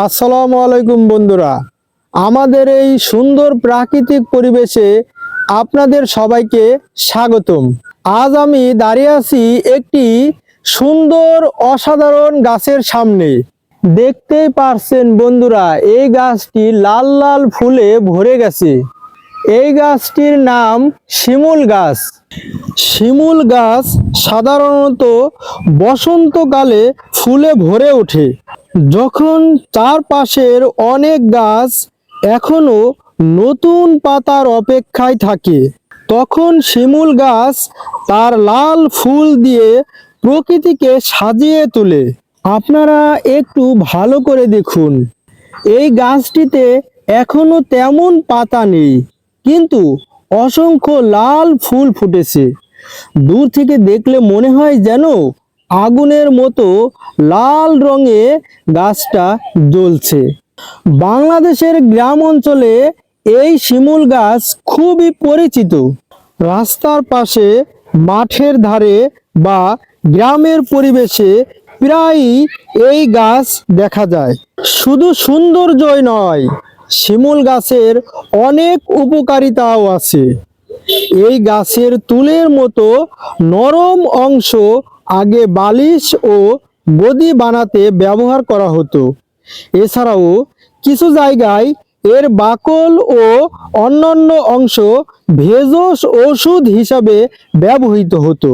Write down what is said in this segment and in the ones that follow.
আসসালামু আলাইকুম বন্ধুরা, আমাদের এই সুন্দর প্রাকৃতিক পরিবেশে আপনাদের সবাইকে স্বাগতম। আজ আমি দাঁড়িয়ে আছি একটি সুন্দর অসাধারণ গাছের সামনে। দেখতেই পারছেন বন্ধুরা, এই গাছটি লাল লাল ফুলে ভরে গেছে। এই গাছটির নাম শিমুল গাছ। শিমুল গাছ সাধারণত বসন্তকালে ফুলে ভরে ওঠে। যখন চারপাশের অনেক গাছ এখনো নতুন পাতার অপেক্ষায় থাকে, তখন শিমুল গাছ তার লাল ফুল দিয়ে প্রকৃতিকে সাজিয়ে তোলে। আপনারা একটু ভালো করে দেখুন, এই গাছটিতে এখনো তেমন পাতা নেই, কিন্তু অসংখ্য লাল ফুল ফুটেছে। দূর থেকে দেখলে মনে হয় যেন আগুনের মতো লাল রঙে গাছটা জ্বলছে। বাংলাদেশের গ্রাম অঞ্চলে এই শিমুল গাছ খুবই পরিচিত। রাস্তার পাশে, মাঠের ধারে বা গ্রামের পরিবেশে প্রায়ই এই গাছ দেখা যায়। শুধু সৌন্দর্যই নয়, শিমুল গাছের অনেক উপকারিতাও আছে। এই গাছের তুলের মতো নরম অংশ আগে বালিশ ও গদি বানাতে ব্যবহার করা হতো। এছাড়াও কিছু জায়গায় এর বাকল ও অন্যান্য অংশ ভেষজ ওষুধ হিসাবে ব্যবহৃত হতো।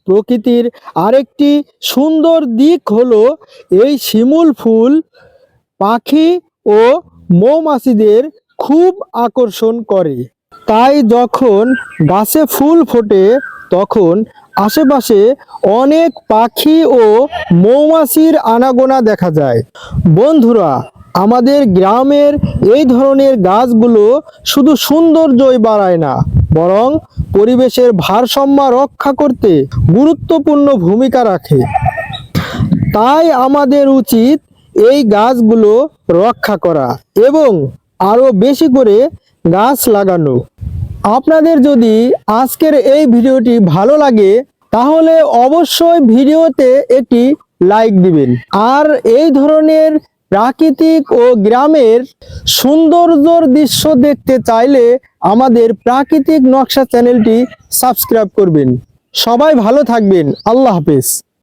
প্রকৃতির আরেকটি সুন্দর দিক হলো এই শিমুল ফুল পাখি ও মৌমাছিদের খুব আকর্ষণ করে। তাই যখন গাছে ফুল ফোটে, তখন আশেপাশে অনেক পাখি ও মৌমাছির আনাগোনা দেখা যায়। বন্ধুরা, আমাদের গ্রামের এই ধরনের গাছগুলো শুধু সৌন্দর্যই বাড়ায় না, বরং পরিবেশের ভারসাম্য রক্ষা করতে গুরুত্বপূর্ণ ভূমিকা রাখে। তাই আমাদের উচিত এই গাছগুলো রক্ষা করা এবং আরো বেশি করে গাছ লাগানো। আপনাদের যদি আজকের এই ভিডিওটি ভালো লাগে, তাহলে অবশ্যই ভিডিওতে একটি লাইক দিবেন। আর এই ধরনের প্রাকৃতিক ও গ্রামের সৌন্দর্যর দৃশ্য দেখতে চাইলে আমাদের প্রাকৃতিক নকশা চ্যানেলটি সাবস্ক্রাইব করবেন। সবাই ভালো থাকবেন। আল্লাহ হাফেজ।